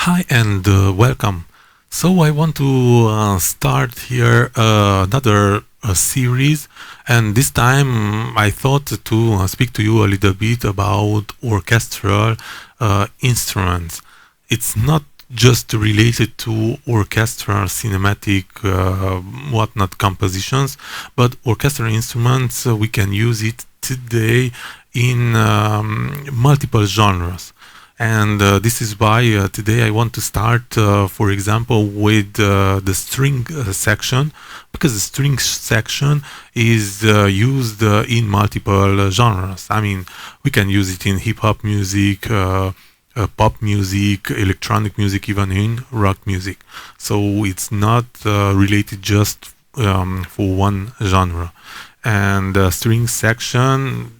Hi and welcome. So I want to start here another series, and this time I thought to speak to you a little bit about orchestral instruments. It's not just related to orchestral cinematic whatnot compositions, but orchestral instruments we can use it today in multiple genres. And this is why today I want to start, for example, with the string section, because the string section is used in multiple genres. I mean, we can use it in hip hop music, pop music, electronic music, even in rock music. So it's not related just for one genre. And string section,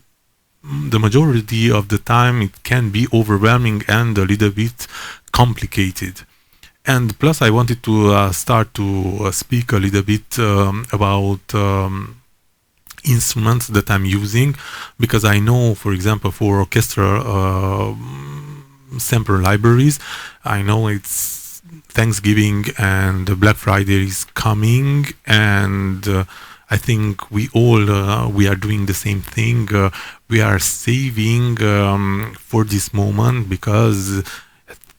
the majority of the time it can be overwhelming and a little bit complicated. And plus I wanted to start to speak a little bit about instruments that I'm using, because I know, for example, for orchestral sampler libraries, I know it's Thanksgiving and Black Friday is coming, and I think we are doing the same thing. We are saving for this moment, because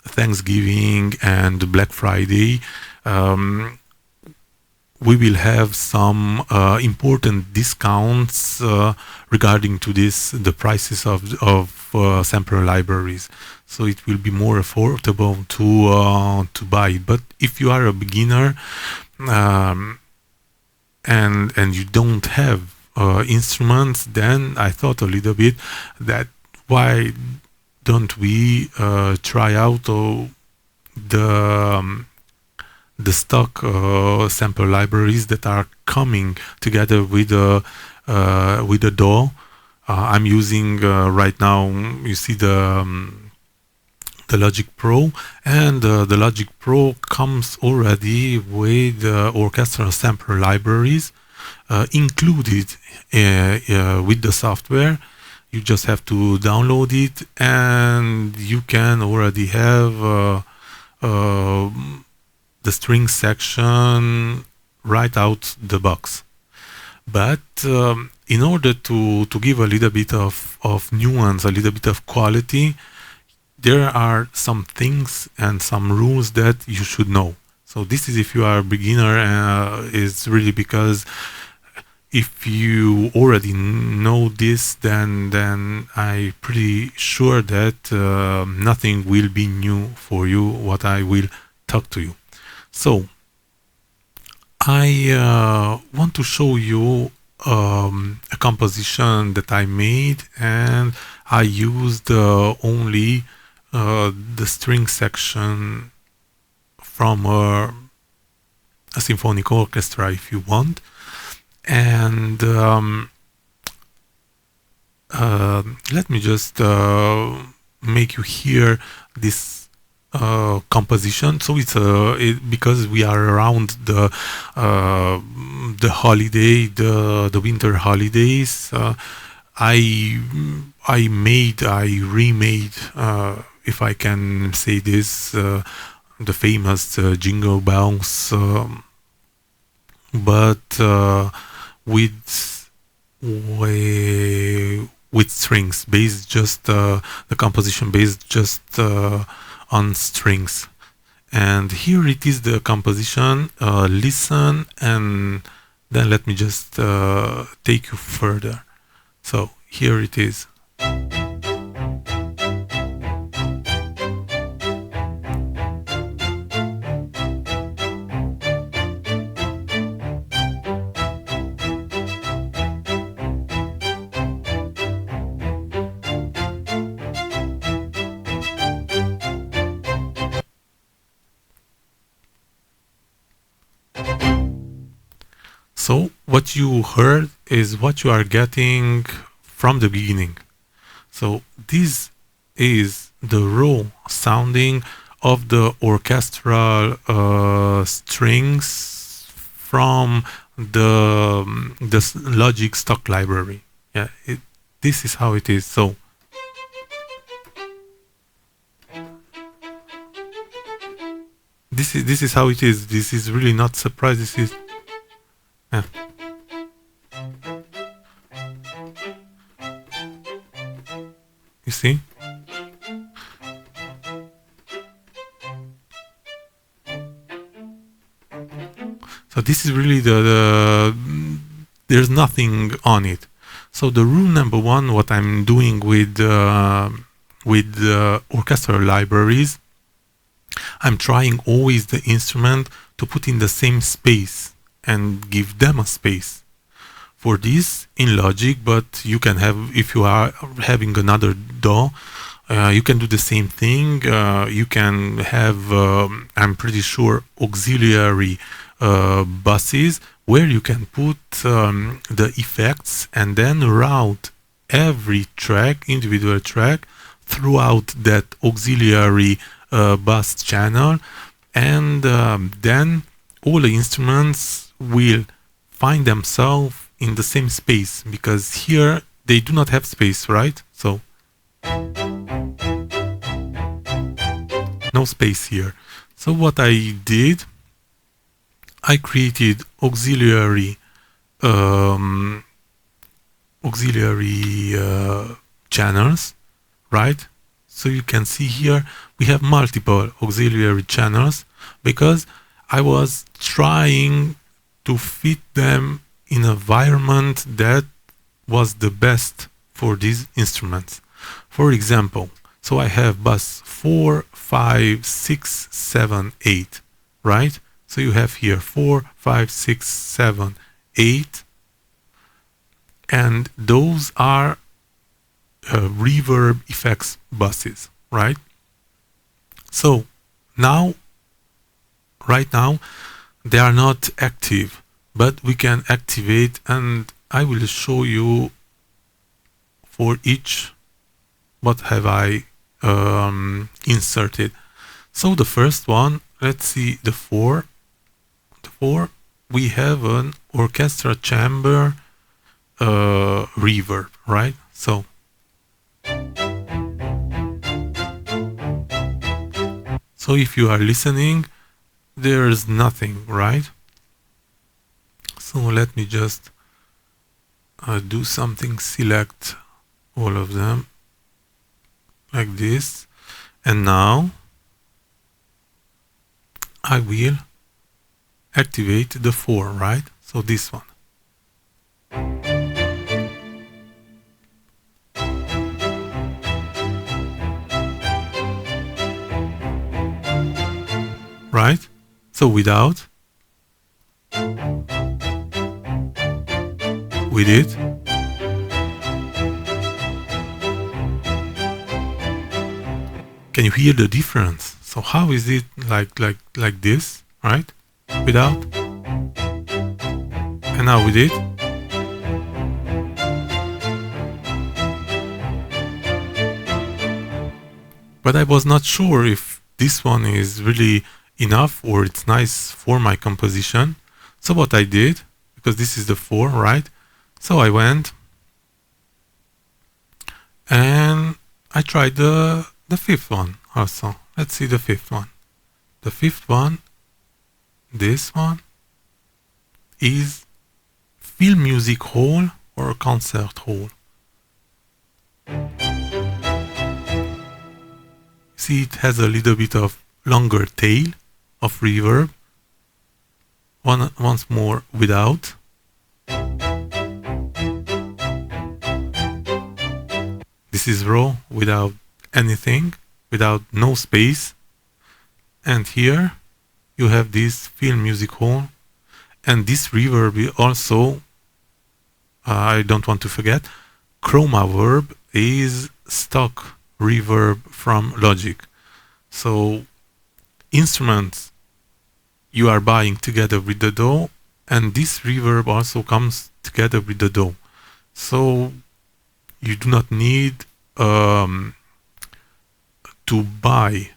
Thanksgiving and Black Friday, we will have some important discounts regarding to the prices of sampler libraries. So it will be more affordable to buy. But if you are a beginner, and you don't have instruments, then I thought a little bit that why don't we try out the the stock sample libraries that are coming together with the DAW. I'm using right now, you see the Logic Pro, and the Logic Pro comes already with orchestral sampler libraries included with the software. You just have to download it, and you can already have the string section right out the box. But in order to give a little bit of nuance, a little bit of quality, there are some things and some rules that you should know. So this is, if you are a beginner, is really because if you already know this, then I'm pretty sure that nothing will be new for you, what I will talk to you. So I want to show you a composition that I made, and I used only the string section from a symphonic orchestra, if you want. And let me just make you hear this composition. So it's because we are around the holiday, the winter holidays. I remade, if I can say this, the famous Jingle Bells, but with strings, based just the composition based just on strings. And here it is, the composition. Listen, and then let me just take you further. So here it is. So what you heard is what you are getting from the beginning. So this is the raw sounding of the orchestral strings from the Logic stock library. Yeah, this is how it is. So this is how it is. This is really not surprise. This is yeah. You see? So this is really the there's nothing on it. So the rule number one, what I'm doing with orchestral libraries, I'm trying always the instrument to put in the same space and give them a space. For this in Logic, but you can have, if you are having another DAW, you can do the same thing. You can have, I'm pretty sure, auxiliary buses where you can put the effects and then route every track, individual track, throughout that auxiliary bus channel, and then all the instruments will find themselves in the same space, because here they do not have space, right? So no space here. So what I did, I created auxiliary channels, right? So you can see here we have multiple auxiliary channels because I was trying to fit them in an environment that was the best for these instruments. For example, so I have bus 4, 5, 6, 7, 8, right? So you have here 4, 5, 6, 7, 8, and those are reverb effects buses, right? So now, right now, they are not active, but we can activate, and I will show you for each what have I inserted. So the first one, let's see, the 4. The 4, we have an orchestra chamber reverb, right? So if you are listening, there's nothing, right? So let me just do something, select all of them like this, and now I will activate the 4, right? So this one. Right? So without, with it, can you hear the difference? So how is it like this, right? Without, and now with it. But I was not sure if this one is really enough or it's nice for my composition. So what I did, because this is the 4, right? So I went and I tried the 5th one also. Let's see the 5th one. The 5th one, this one, is film music hall or concert hall. See, it has a little bit of longer tail of reverb. Once more without. This is raw, without anything, without no space. And here you have this film music hall, and this reverb also, I don't want to forget, Chroma Verb is stock reverb from Logic. So instruments you are buying together with the DAW, and this reverb also comes together with the DAW. So you do not need to buy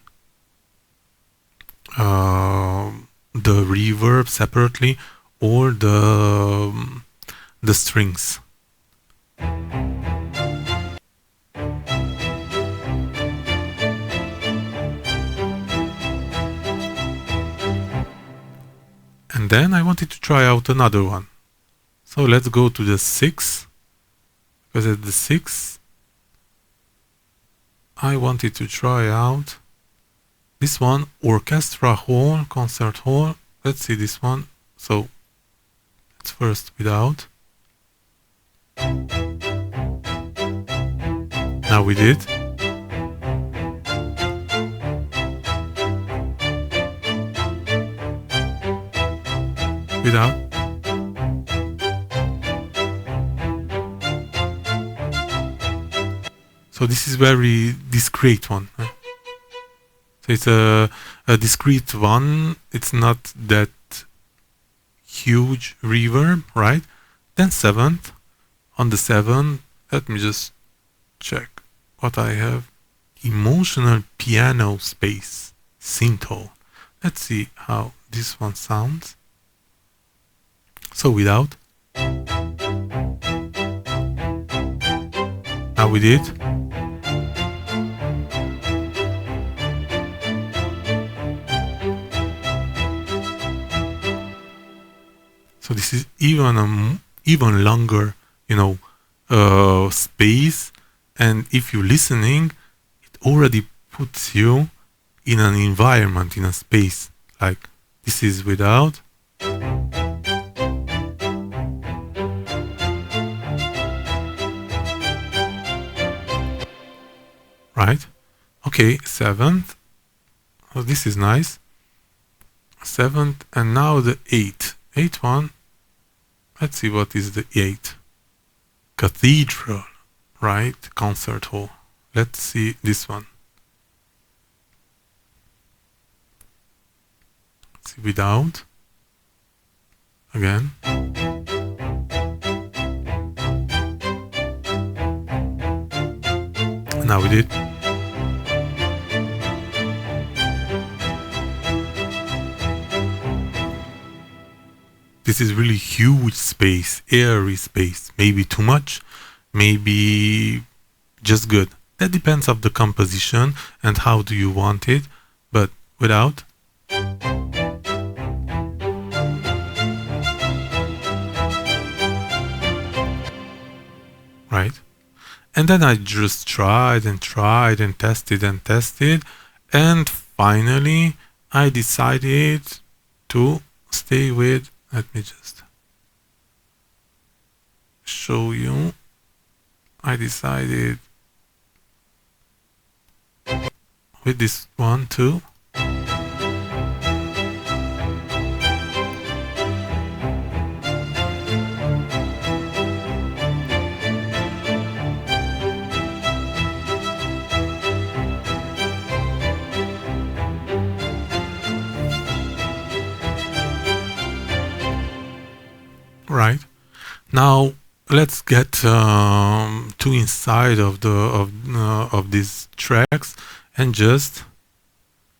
the reverb separately or the strings. And then I wanted to try out another one. So let's go to the 6, because at the 6 I wanted to try out this one, orchestra hall, concert hall. Let's see this one. So let's first without. Now we did. Without. So this is very discrete one. So it's a discrete one. It's not that huge reverb, right? Then 7th. On the 7th, let me just check what I have. Emotional piano space, synth. Let's see how this one sounds. So without. Now we did. So this is even longer, space, and if you're listening, it already puts you in an environment, in a space. Like this is without. Right? Okay, 7th. Oh, this is nice. 7th, and now the 8th. 8th one. Let's see what is the 8th. Cathedral, right? Concert hall. Let's see this one. Let's see without. Again. Now we did. This is really huge space, airy space. Maybe too much, maybe just good. That depends on the composition and how do you want it, but without. Right? And then I just tried and tested, and finally I decided to stay with. Let me just show you. I decided with this one too. Right. Now let's get to inside of these tracks and just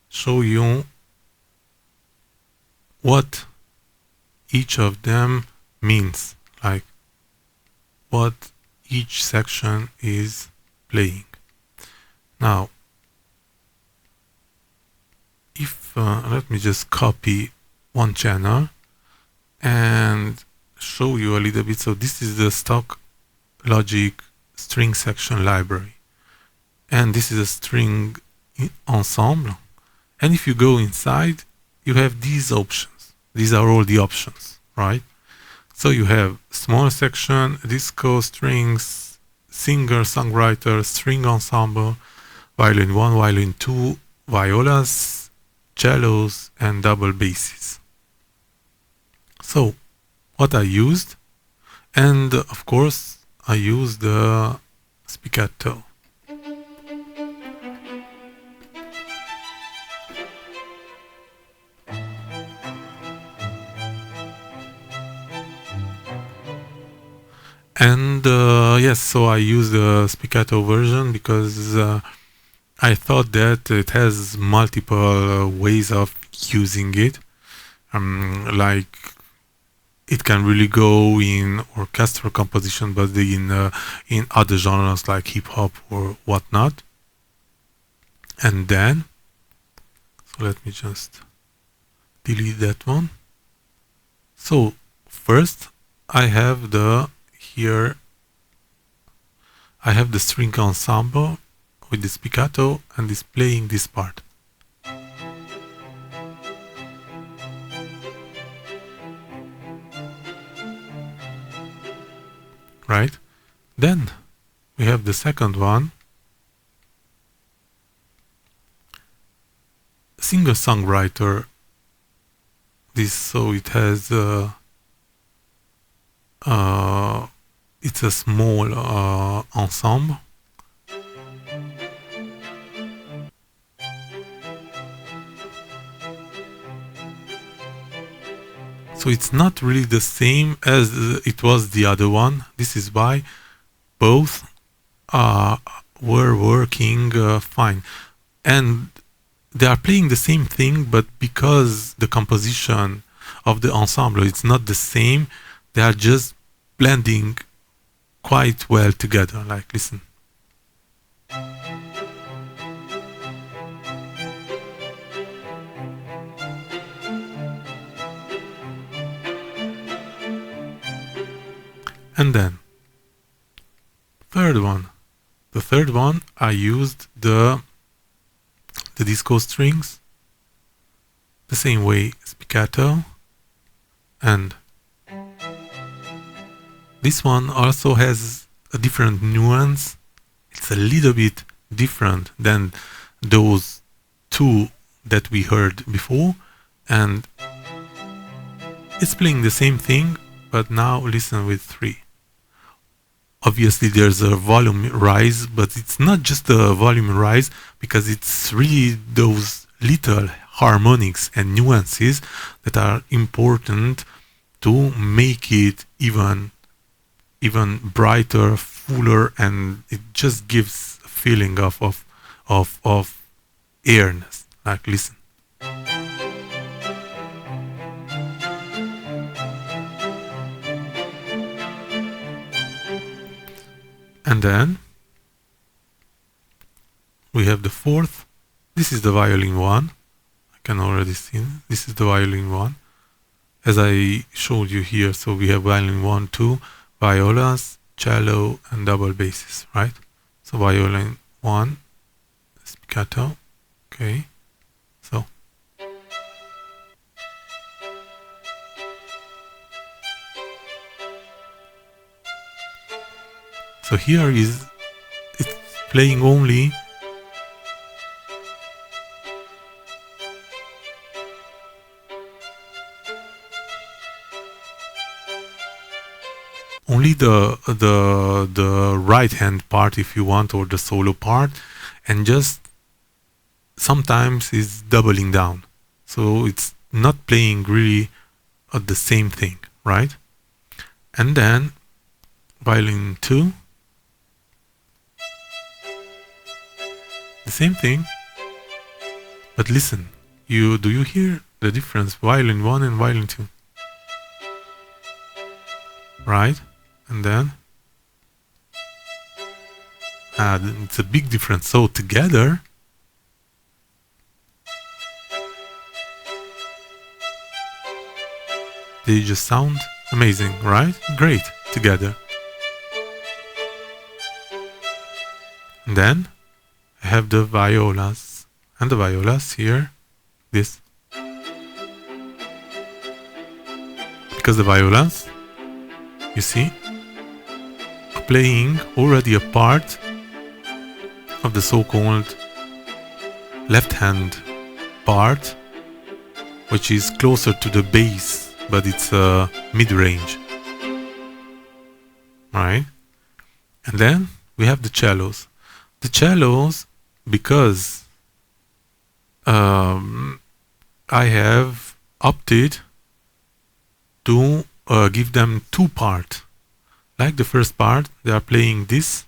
show you what each of them means, like what each section is playing. Now, if let me just copy one channel and show you a little bit. So this is the stock Logic string section library, and this is a string ensemble, and if you go inside you have these options. These are all the options, right? So you have small section, disco, strings, singer, songwriter, string ensemble, violin 1, violin 2, violas, cellos, and double basses. So what I used, and of course I used the spiccato. And yes, so I used the spiccato version because I thought that it has multiple ways of using it. Like it can really go in orchestral composition, but in other genres like hip hop or whatnot. And then, so let me just delete that one. So first I have the string ensemble with the spiccato and is playing this part. Right? Then we have the second one, singer-songwriter. So it has it's a small ensemble. So it's not really the same as it was the other one. This is why both were working fine. And they are playing the same thing, but because the composition of the ensemble is not the same, they are just blending quite well together. Like, listen. And then the third one I used the disco strings, the same way, spiccato, and this one also has a different nuance. It's a little bit different than those two that we heard before, and it's playing the same thing, but now listen with 3. Obviously there's a volume rise, but it's not just a volume rise, because it's really those little harmonics and nuances that are important to make it even brighter, fuller, and it just gives a feeling of airness. Like, listen. And then we have the fourth. This is the violin one. I can already see this is the violin one, as I showed you here. So we have violin 1, 2, violas, cello, and double basses, right? So violin 1, spiccato, okay. So here it's playing only the right hand part, if you want, or the solo part, and just sometimes is doubling down. So it's not playing really the same thing, right? And then violin 2, the same thing, but listen, do you hear the difference? Violin 1 and violin 2, right? And then it's a big difference. So together they just sound amazing, right? Great together. And then I have the violas, and the violas here, this, because the violas, you see, are playing already a part of the so-called left hand part, which is closer to the bass, but it's a mid-range, right? And then we have the cellos. The cellos, because I have opted to give them 2 parts. Like the first part, they are playing this.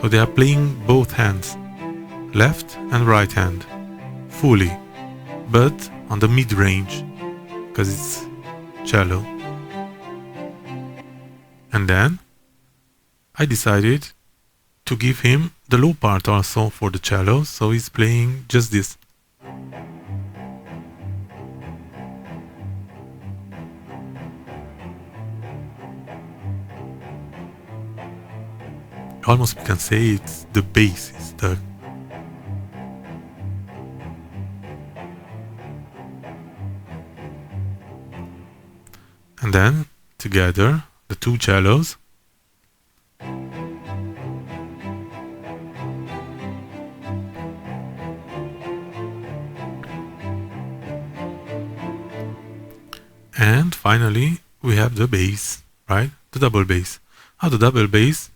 So they are playing both hands, left and right hand, fully, but on the mid-range, because it's cello. And then I decided to give him the low part also for the cello, so he's playing just this. Almost we can say it's the bass, is the and then together the two cellos. And finally we have the bass, right? The double bass. The double bass,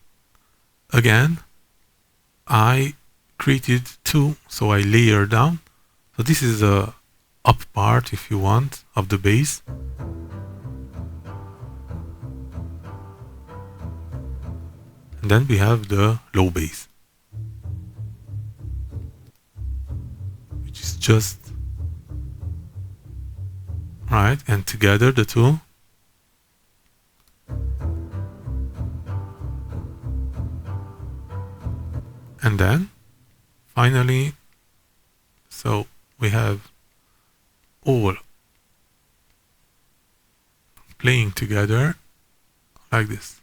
again, I created two, so I layer down. So this is the up part, if you want, of the bass. And then we have the low bass, which is just right, and together the two. And then finally, so we have all playing together like this.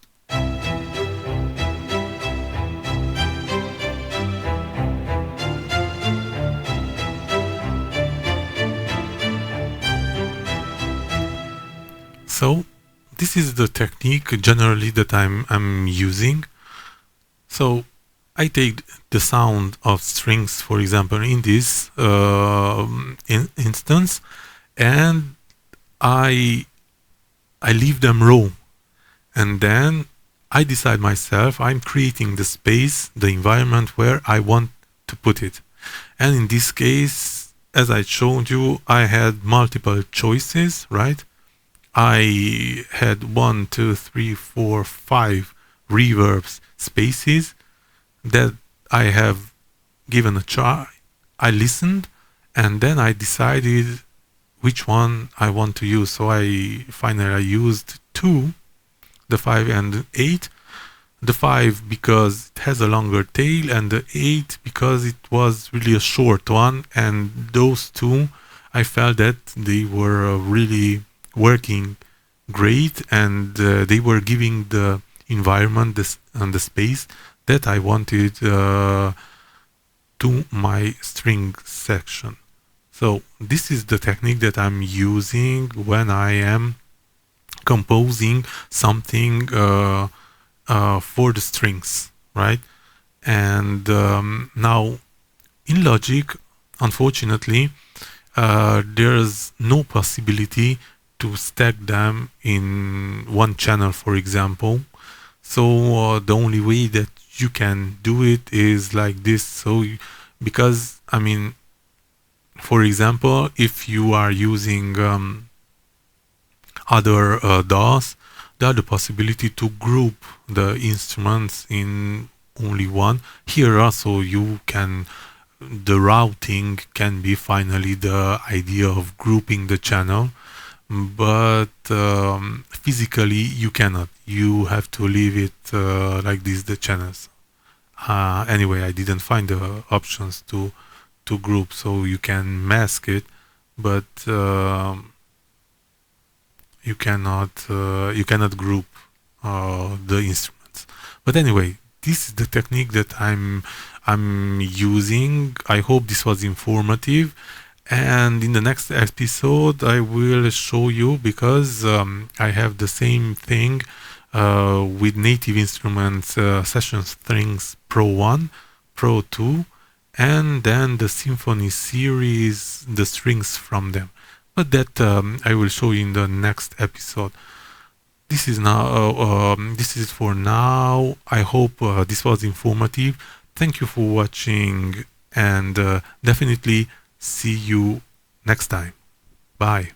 So this is the technique generally that I'm using. So I take the sound of strings, for example, in this instance, and I leave them raw, and then I decide myself. I'm creating the space, the environment where I want to put it. And in this case, as I showed you, I had multiple choices, right? I had 1, 2, 3, 4, 5 reverbs spaces that I have given a try. I listened, and then I decided which one I want to use. So I finally used 2, the 5 and 8. The 5 because it has a longer tail, and the 8 because it was really a short one. And those two, I felt that they were really working great, and they were giving the environment and the space that I wanted to my string section. So this is the technique that I'm using when I am composing something for the strings, right? And now in Logic, unfortunately, there's no possibility to stack them in one channel, for example. So the only way that you can do it is like this. So because I mean, for example, if you are using other DAWs, there are the possibility to group the instruments in only one. Here also you can, the routing can be finally the idea of grouping the channel, but physically you cannot. You have to leave it like this, the channels. Anyway, I didn't find the options to group, so you can mask it, but you cannot group the instruments. But anyway, this is the technique that I'm using. I hope this was informative, and in the next episode I will show you, because I have the same thing with Native Instruments Session Strings Pro 1, Pro 2, and then the Symphony series, the strings from them. But that I will show you in the next episode. This is now. This is for now. I hope this was informative. Thank you for watching, and definitely see you next time. Bye.